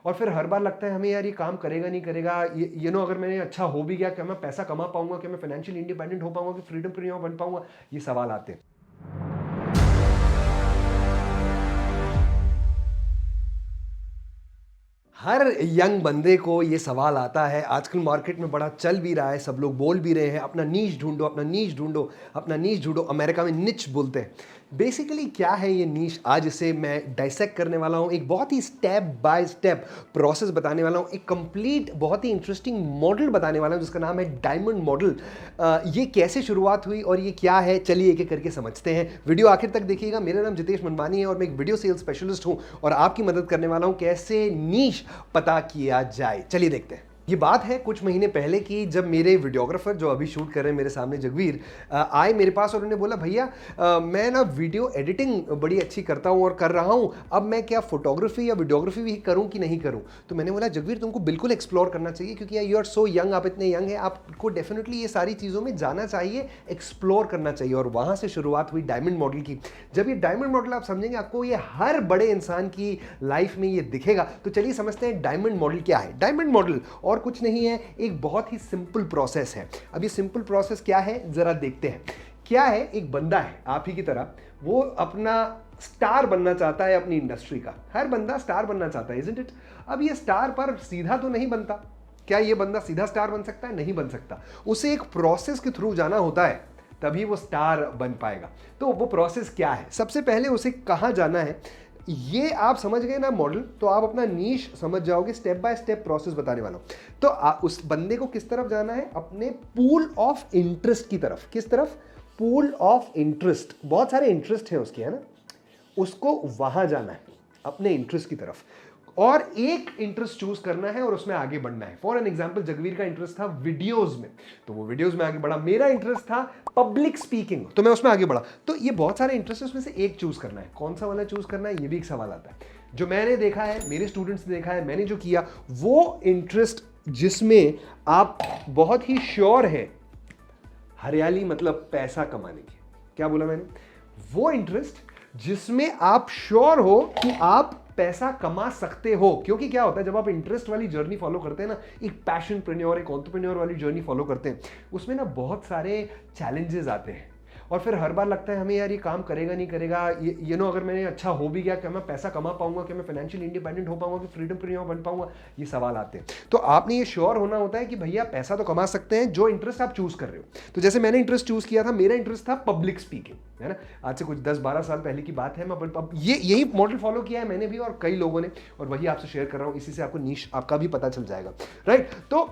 और फिर हर बार लगता है हमें यार ये काम करेगा नहीं करेगा, ये नो अगर मैंने अच्छा हो भी गया, क्या मैं पैसा कमा पाऊंगा, क्या मैं फाइनेंशियल इंडिपेंडेंट हो पाऊंगा, कि फ्रीडम प्रिन्योर बन पाऊंगा, ये सवाल आते हैं। हर यंग बंदे को ये सवाल आता है, आजकल मार्केट में बड़ा चल भी रहा है, सब लोग बोल भी रहे हैं अपना नीश ढूंढो, अपना नीश ढूंढो, अपना नीश ढूंढो। अमेरिका में निच बोलते हैं। बेसिकली क्या है ये नीश, आज इसे मैं डाइसेक्ट करने वाला हूँ, एक बहुत ही स्टेप बाय स्टेप प्रोसेस बताने वाला हूँ, एक कंप्लीट बहुत ही इंटरेस्टिंग मॉडल बताने वाला हूँ जिसका नाम है डायमंड मॉडल। ये कैसे शुरुआत हुई और ये क्या है, चलिए एक एक करके समझते हैं। वीडियो आखिर तक देखिएगा। मेरा नाम जितेश मनमानी है और मैं एक वीडियो सेल्स स्पेशलिस्ट हूँ और आपकी मदद करने वाला हूँ कैसे नीश पता किया जाए। चलिए देखते हैं। ये बात है कुछ महीने पहले की, जब मेरे वीडियोग्राफर जो अभी शूट कर रहे हैं मेरे सामने, जगवीर, आए मेरे पास और उन्होंने बोला भैया मैं ना वीडियो एडिटिंग बड़ी अच्छी करता हूँ और कर रहा हूँ, अब मैं क्या फोटोग्राफी या वीडियोग्राफी भी करूँ कि नहीं करूँ। तो मैंने बोला जगवीर तुमको बिल्कुल एक्सप्लोर करना चाहिए, क्योंकि यू आर सो यंग, आप इतने यंग हैं, आपको डेफिनेटली ये सारी चीज़ों में जाना चाहिए, एक्सप्लोर करना चाहिए। और वहाँ से शुरुआत हुई डायमंड मॉडल की। जब ये डायमंड मॉडल आप समझेंगे, आपको ये हर बड़े इंसान की लाइफ में ये दिखेगा। तो चलिए समझते हैं डायमंड मॉडल क्या है। डायमंड मॉडल और कुछ नहीं है, एक बहुत ही सिंपल प्रोसेस है। अब ये सिंपल प्रोसेस क्या है जरा देखते हैं। क्या है, एक बंदा है आप ही की तरह, वो अपना स्टार बनना चाहता है अपनी इंडस्ट्री का। हर बंदा स्टार बनना चाहता है, इजंट इट। अब ये स्टार पर सीधा तो नहीं बनता। क्या ये बंदा सीधा स्टार बन सकता है? नहीं बन सकता। उसे एक प्रोसेस के थ्रू जाना होता है, तभी वो स्टार बन पाएगा। तो वो प्रोसेस क्या है? सबसे पहले उसे कहां जाना है, ये आप समझ गए ना मॉडल, तो आप अपना नीश समझ जाओगे। स्टेप बाय स्टेप प्रोसेस बताने वाला हूं। तो उस बंदे को किस तरफ जाना है? अपने पूल ऑफ इंटरेस्ट की तरफ। किस तरफ? Pool of interest. बहुत सारे इंटरेस्ट हैं उसके, है ना, उसको वहां जाना है, अपने इंटरेस्ट की तरफ। और एक इंटरेस्ट चूज करना है और उसमें आगे बढ़ना है। फॉर एन एग्जाम्पल, जगवीर का इंटरेस्ट था वीडियोज में, तो वो वीडियोज में आगे बढ़ा। मेरा इंटरेस्ट था पब्लिक स्पीकिंग, तो मैं उसमें आगे बढ़ा। तो ये बहुत सारे इंटरेस्ट है, उसमें से एक चूज करना है। कौन सा वाला चूज करना है, ये भी एक सवाल आता है। जो मैंने देखा है, मेरे स्टूडेंट्स ने देखा है, मैंने जो किया, वो इंटरेस्ट जिसमें आप बहुत ही श्योर है, हरियाली मतलब पैसा कमाने की। क्या बोला मैंने? वो इंटरेस्ट जिसमें आप श्योर हो कि आप पैसा कमा सकते हो। क्योंकि क्या होता है, जब आप इंटरेस्ट वाली जर्नी फॉलो करते हैं ना, एक पैशन प्रेन्योर, एक एंटरप्रेन्योर वाली जर्नी फॉलो करते हैं, उसमें ना बहुत सारे चैलेंजेस आते हैं और फिर हर बार लगता है हमें यार ये काम करेगा नहीं करेगा, ये नो अगर मैंने अच्छा हो भी गया, क्या मैं पैसा कमा पाऊंगा, क्या मैं फाइनेंशियल इंडिपेंडेंट हो पाऊंगा, कि फ्रीडम प्रिन्योर बन पाऊंगा, ये सवाल आते हैं। तो आपने ये श्योर होना होता है कि भैया पैसा तो कमा सकते हैं, जो इंटरेस्ट आप चूज कर रहे हो। तो जैसे मैंने इंटरेस्ट चूज किया था, मेरा इंटरेस्ट था पब्लिक स्पीकिंग, है ना। आज से कुछ 10-12 साल पहले की बात है। मैं यही मॉडल फॉलो किया है मैंने भी और कई लोगों ने, और वही आपसे शेयर कर रहा हूं। इसी से आपको नीश आपका भी पता चल जाएगा, राइट। तो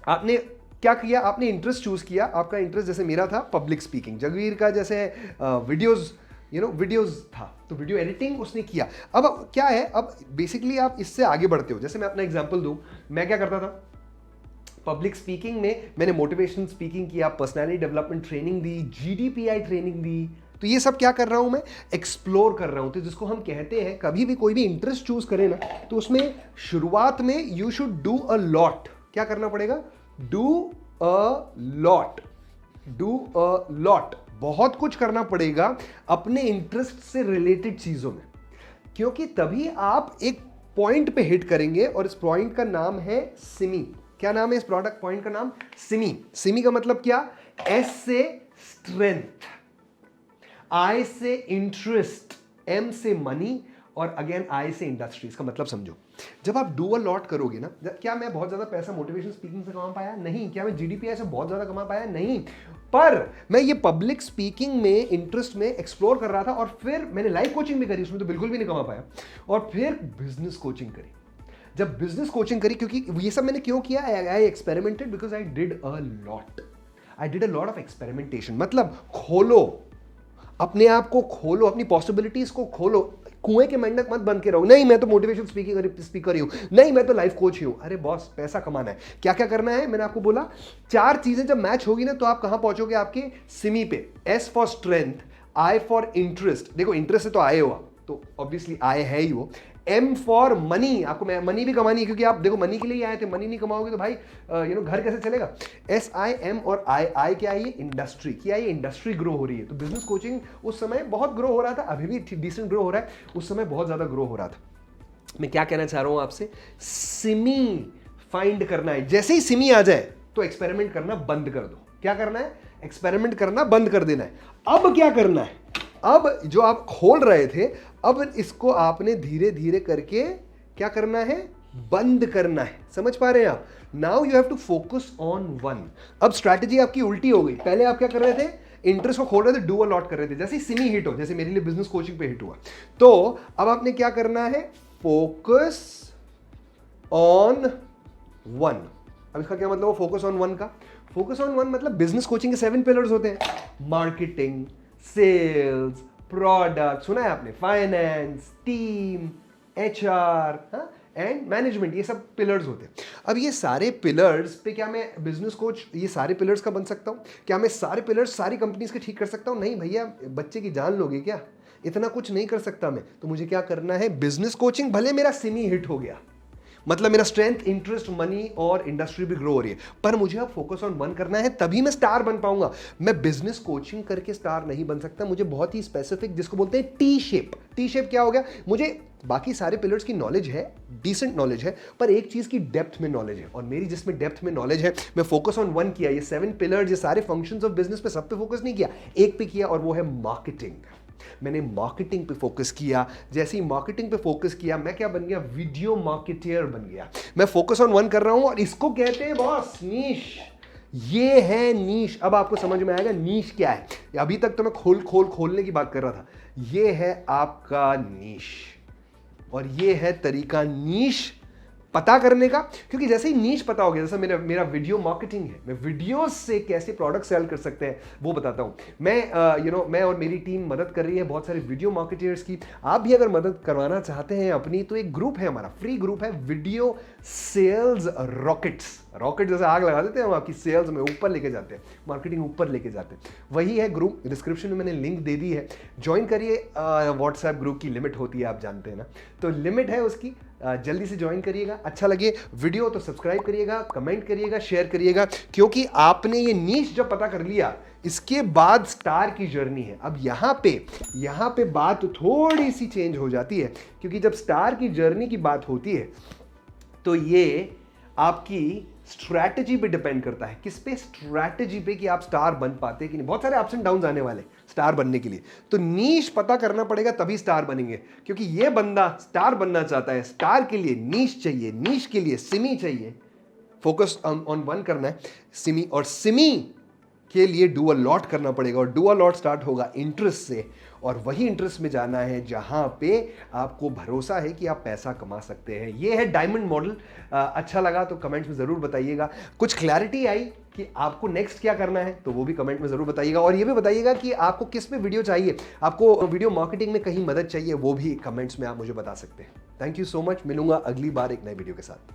आपने क्या किया, आपने इंटरेस्ट चूज किया। आपका इंटरेस्ट जैसे मेरा था पब्लिक स्पीकिंग, जगवीर का जैसे वीडियोस, वीडियोस था, तो वीडियो एडिटिंग उसने किया। अब क्या है, अब बेसिकली आप इससे आगे बढ़ते हो। जैसे मैं अपना एग्जांपल दूं, मैं क्या करता था पब्लिक स्पीकिंग में, मैंने मोटिवेशनल स्पीकिंग किया, पर्सनालिटी डेवलपमेंट ट्रेनिंग दी, जीडीपीआई ट्रेनिंग दी। तो ये सब क्या कर रहा हूं मैं? एक्सप्लोर कर रहा हूं। तो जिसको हम कहते हैं, कभी भी कोई भी इंटरेस्ट चूज करें ना, तो उसमें शुरुआत में you should do a lot. क्या करना पड़ेगा? Do a lot. Do a lot, बहुत कुछ करना पड़ेगा अपने इंटरेस्ट से रिलेटेड चीजों में, क्योंकि तभी आप एक पॉइंट पे हिट करेंगे। और इस पॉइंट का नाम है सिमी। क्या नाम है इस प्रोडक्ट पॉइंट का? नाम सिमी। सिमी का मतलब क्या? एस से स्ट्रेंथ, आई से इंटरेस्ट, एम से मनी, और अगेन आई से इंडस्ट्रीज। का मतलब समझो, जब आप डू अ लॉट करोगे ना, क्या मैं बहुत ज्यादा पैसा मोटिवेशन स्पीकिंग से कमा पाया? नहीं। क्या मैं जीडीपीआई से बहुत ज्यादा कमा पाया? नहीं। पर मैं ये पब्लिक स्पीकिंग में इंटरेस्ट में एक्सप्लोर कर रहा था, और फिर मैंने लाइफ कोचिंग भी करी, उसमें तो बिल्कुल भी नहीं कमा पाया। और फिर बिजनेस कोचिंग करी। जब बिजनेस कोचिंग करी, क्योंकि ये सब मैंने क्यों किया? आई experimented because I did a lot. I did a lot of experimentation. मतलब खोलो अपने आप को, खोलो अपनी पॉसिबिलिटीज को, खोलो। कुएं के मेंढक मत बन के रहो, नहीं मैं तो मोटिवेशन स्पीकर ही हूं, नहीं मैं तो लाइफ कोच ही हूं। अरे बॉस, पैसा कमाना है। क्या क्या करना है? मैंने आपको बोला 4 चीजें जब मैच होगी ना, तो आप कहां पहुंचोगे? आपके सिमी पे। S for strength, I for interest, देखो इंटरेस्ट से तो आए हो, तो ऑब्वियसली आए है ही वो। एम फॉर मनी, आपको मनी भी कमानी है, क्योंकि आप देखो मनी के लिए आए थे, मनी नहीं कमाओगे तो भाई घर कैसे चलेगा। एस आई एम, और आई, आई क्या है? ये इंडस्ट्री। क्या है? ये इंडस्ट्री ग्रो हो रही है। तो बिजनेस कोचिंग उस समय बहुत ग्रो हो रहा था, अभी भी डिसेंट ग्रो हो रहा है, उस समय बहुत ज्यादा ग्रो हो रहा था। मैं क्या कहना चाह रहा हूं आपसे, सिमी फाइंड करना है। जैसे ही सिमी आ जाए तो एक्सपेरिमेंट करना बंद कर दो। क्या करना है? एक्सपेरिमेंट करना बंद कर देना है। अब क्या करना है? अब जो आप खोल रहे थे, अब इसको आपने धीरे धीरे करके क्या करना है? बंद करना है। समझ पा रहे हैं आप? Now you have to focus on one. अब स्ट्रैटेजी आपकी उल्टी हो गई। पहले आप क्या कर रहे थे? इंटरेस्ट को खोल रहे थे, डू अ लॉट कर रहे थे। जैसे ही सिमी हिट हो, जैसे मेरे लिए बिजनेस कोचिंग पे हिट हुआ, तो अब आपने क्या करना है? Focus on one. अब इसका क्या मतलब हो फोकस ऑन वन का? फोकस ऑन वन मतलब बिजनेस कोचिंग के 7 पिलर्स होते हैं। मार्केटिंग, सेल्स, प्रोडक्ट, सुना है आपने, finance, team, HR and management, ये सब पिलर्स होते हैं। अब ये सारे पिलर्स पे क्या मैं बिजनेस कोच ये सारे पिलर्स का बन सकता हूँ? क्या मैं सारे पिलर्स सारी कंपनीज के ठीक कर सकता हूँ? नहीं भैया, बच्चे की जान लोगे क्या? इतना कुछ नहीं कर सकता मैं। तो मुझे क्या करना है? बिजनेस कोचिंग भले मेरा सिमी हिट हो गया, मतलब मेरा स्ट्रेंथ, इंटरेस्ट, मनी और इंडस्ट्री भी ग्रो हो रही है, पर मुझे अब फोकस ऑन वन करना है, तभी मैं स्टार बन पाऊंगा। मैं बिजनेस कोचिंग करके स्टार नहीं बन सकता। मुझे बहुत ही स्पेसिफिक, जिसको बोलते हैं टी शेप। टी शेप क्या हो गया? मुझे बाकी सारे पिलर्स की नॉलेज है, डिसेंट नॉलेज है, पर एक चीज की डेप्थ में नॉलेज है, और मेरी जिसमें डेप्थ में नॉलेज है, मैं फोकस ऑन वन किया। ये 7 पिलर्स, ये सारे फंक्शंस ऑफ बिजनेस पे सब पे फोकस नहीं किया, एक पे किया, और वो है मार्केटिंग। मैंने मार्केटिंग पे फोकस किया। जैसे ही मार्केटिंग पे फोकस किया, मैं क्या बन गया? वीडियो मार्केटर बन गया। मैं फोकस ऑन वन कर रहा हूं, और इसको कहते हैं बॉस नीश। ये है नीश। अब आपको समझ में आएगा नीश क्या है। अभी तक तो मैं खोलने की बात कर रहा था। ये है आपका नीश, और ये है तरीका नीश पता करने का। क्योंकि जैसे ही नीश पता हो गया, जैसे मेरा वीडियो मार्केटिंग है, मैं वीडियो से कैसे प्रोडक्ट सेल कर सकते हैं वो बताता हूं। मैं और मेरी टीम मदद कर रही है बहुत सारे वीडियो मार्केटर्स की। आप भी अगर मदद करवाना चाहते हैं अपनी, तो एक ग्रुप है हमारा, फ्री ग्रुप है, वीडियो सेल्स रॉकेट्स। रॉकेट जैसे आग लगा देते हैं हम आपकी सेल्स में, ऊपर लेके जाते हैं, मार्केटिंग ऊपर लेके जाते हैं। वही है ग्रुप। डिस्क्रिप्शन में मैंने लिंक दे दी है, ज्वाइन करिए। व्हाट्सएप ग्रुप की लिमिट होती है, आप जानते हैं ना, तो लिमिट है उसकी। जल्दी से ज्वाइन करिएगा। अच्छा लगे वीडियो तो सब्सक्राइब करिएगा, कमेंट करिएगा, शेयर करिएगा, क्योंकि आपने ये नीश जब पता कर लिया, इसके बाद स्टार की जर्नी है। अब यहां पे बात थोड़ी सी चेंज हो जाती है, क्योंकि जब स्टार की जर्नी की बात होती है, तो ये आपकी स्ट्रैटेजी पे डिपेंड करता है। किस पे? स्ट्रैटेजी पे, कि आप स्टार बन पाते कि नहीं। बहुत सारे अप्स एंड डाउन्स आने वाले स्टार बनने के लिए, तो नीश पता करना पड़ेगा, तभी स्टार बनेंगे। क्योंकि ये बंदा स्टार बनना चाहता है, स्टार के लिए नीश चाहिए, नीश के लिए सिमी चाहिए। फोकस ऑन वन करना है, सिमी, और सिमी के लिए डू अ लॉट करना पड़ेगा, और डू अ लॉट स्टार्ट होगा इंटरेस्ट से, और वही इंटरेस्ट में जाना है जहां पे आपको भरोसा है कि आप पैसा कमा सकते हैं। ये है डायमंड मॉडल। अच्छा लगा तो कमेंट्स में ज़रूर बताइएगा। कुछ क्लैरिटी आई कि आपको नेक्स्ट क्या करना है, तो वो भी कमेंट में ज़रूर बताइएगा। और ये भी बताइएगा कि आपको किस पे वीडियो चाहिए, आपको वीडियो मार्केटिंग में कहीं मदद चाहिए, वो भी कमेंट्स में आप मुझे बता सकते हैं। Thank you so much. मिलूंगा अगली बार एक नए वीडियो के साथ।